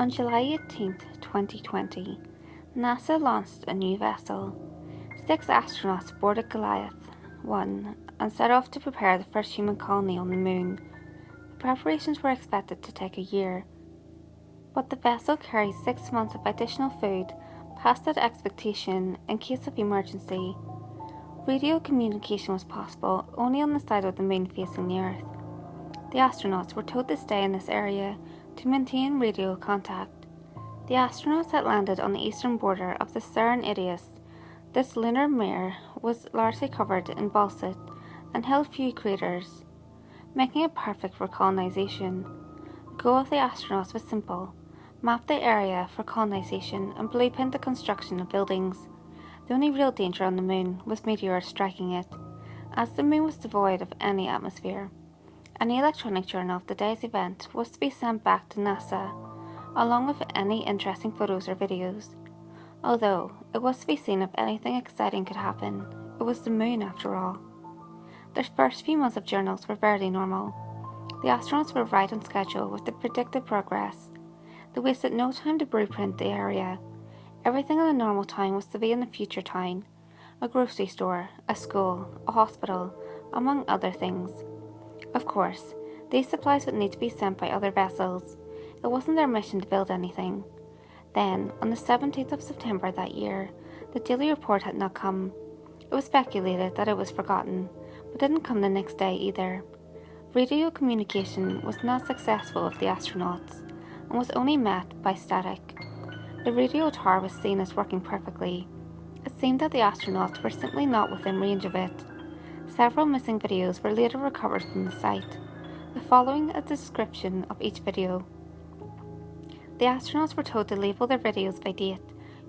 On July 18, 2020, NASA launched a new vessel. 6 astronauts boarded Goliath 1 and set off to prepare the first human colony on the Moon. The preparations were expected to take a year, but the vessel carried 6 months of additional food past that expectation in case of emergency. Radio communication was possible only on the side of the Moon facing the Earth. The astronauts were told to stay in this area to maintain radio contact. The astronauts had landed on the eastern border of the Idias. This lunar mare was largely covered in bauxite and held few craters, making it perfect for colonization. The goal of the astronauts was simple: map the area for colonization and blueprint the construction of buildings. The only real danger on the Moon was meteors striking it, as the Moon was devoid of any atmosphere. An electronic journal of the day's event was to be sent back to NASA, along with any interesting photos or videos. Although it was to be seen if anything exciting could happen, it was the Moon after all. The first few months of journals were barely normal. The astronauts were right on schedule with the predicted progress. They wasted no time to blueprint the area. Everything in the normal time was to be in the future time: a grocery store, a school, a hospital, among other things. Of course, these supplies would need to be sent by other vessels. It wasn't their mission to build anything. Then, on the 17th of September that year, the daily report had not come. It was speculated that it was forgotten, but didn't come the next day either. Radio communication was not successful with the astronauts, and was only met by static. The radio tower was seen as working perfectly. It seemed that the astronauts were simply not within range of it. Several missing videos were later recovered from the site. The following is a description of each video. The astronauts were told to label their videos by date,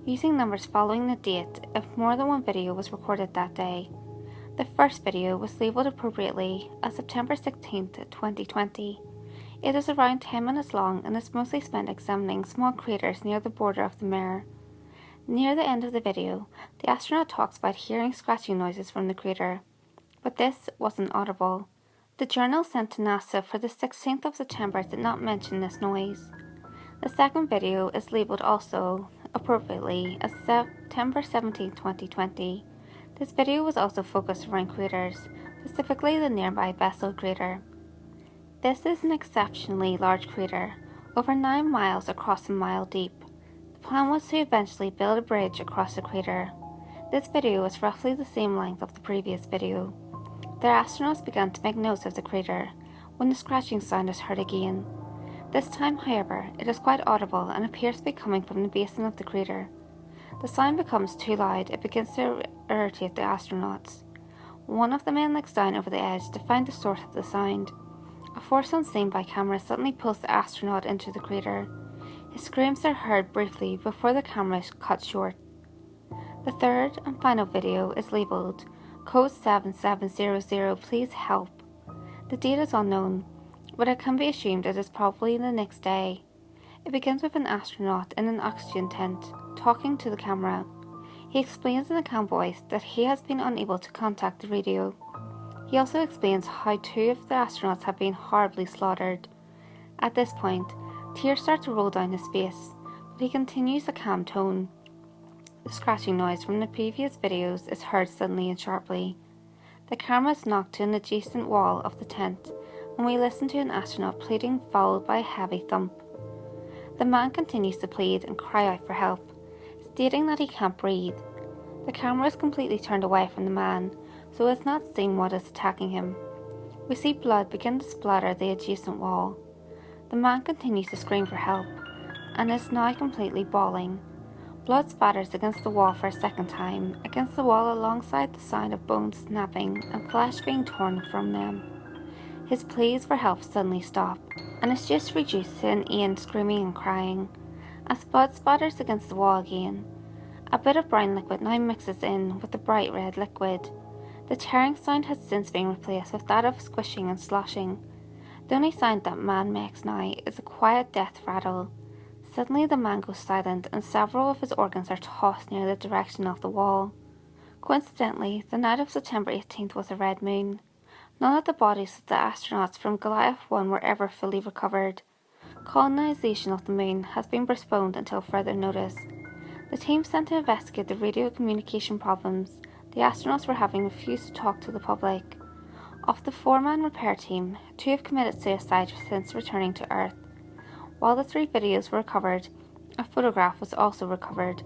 using numbers following the date if more than one video was recorded that day. The first video was labeled appropriately as September 16, 2020. It is around 10 minutes long and is mostly spent examining small craters near the border of the mare. Near the end of the video, the astronaut talks about hearing scratching noises from the crater, but this wasn't audible. The journal sent to NASA for the 16th of September did not mention this noise. The second video is labeled also, appropriately, as September 17, 2020. This video was also focused around craters, specifically the nearby Bessel crater. This is an exceptionally large crater, over 9 miles across a mile deep. The plan was to eventually build a bridge across the crater. This video was roughly the same length of the previous video. The astronauts began to make notes of the crater when the scratching sound is heard again. This time, however, it is quite audible and appears to be coming from the basin of the crater. The sound becomes too loud, it begins to irritate the astronauts. One of the men looks down over the edge to find the source of the sound. A force unseen by camera suddenly pulls the astronaut into the crater. His screams are heard briefly before the camera is cut short. The third and final video is labelled Code 7700, please help. The date is unknown, but it can be assumed it is probably the next day. It begins with an astronaut in an oxygen tent, talking to the camera. He explains in a calm voice that he has been unable to contact the radio. He also explains how 2 of the astronauts have been horribly slaughtered. At this point, tears start to roll down his face, but he continues a calm tone. The scratching noise from the previous videos is heard suddenly and sharply. The camera is knocked to an adjacent wall of the tent, and we listen to an astronaut pleading, followed by a heavy thump. The man continues to plead and cry out for help, stating that he can't breathe. The camera is completely turned away from the man, so it's not seeing what is attacking him. We see blood begin to splatter the adjacent wall. The man continues to scream for help, and is now completely bawling. Blood spatters against the wall for a second time, against the wall alongside the sound of bones snapping and flesh being torn from them. His pleas for help suddenly stop, and is just reduced to an Ian screaming and crying, as blood spatters against the wall again. A bit of brown liquid now mixes in with the bright red liquid. The tearing sound has since been replaced with that of squishing and sloshing. The only sound that man makes now is a quiet death rattle. Suddenly the man goes silent and several of his organs are tossed near the direction of the wall. Coincidentally, the night of September 18th was a red moon. None of the bodies of the astronauts from Goliath 1 were ever fully recovered. Colonisation of the moon has been postponed until further notice. The team sent to investigate the radio communication problems the astronauts were having refused to talk to the public. Of the 4-man repair team, 2 have committed suicide since returning to Earth. While the 3 videos were recovered, a photograph was also recovered.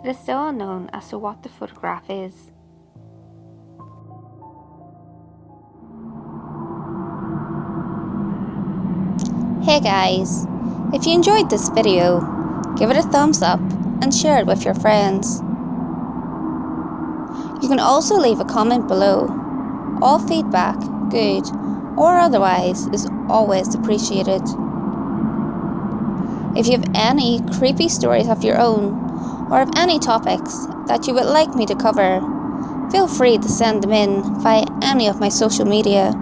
It is still unknown as to what the photograph is. Hey guys, if you enjoyed this video, give it a thumbs up and share it with your friends. You can also leave a comment below. All feedback, good or otherwise, is always appreciated. If you have any creepy stories of your own, or have any topics that you would like me to cover, feel free to send them in via any of my social media.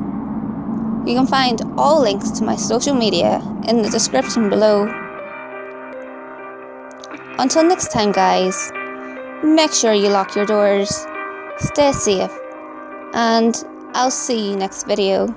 You can find all links to my social media in the description below. Until next time guys, make sure you lock your doors, stay safe, and I'll see you next video.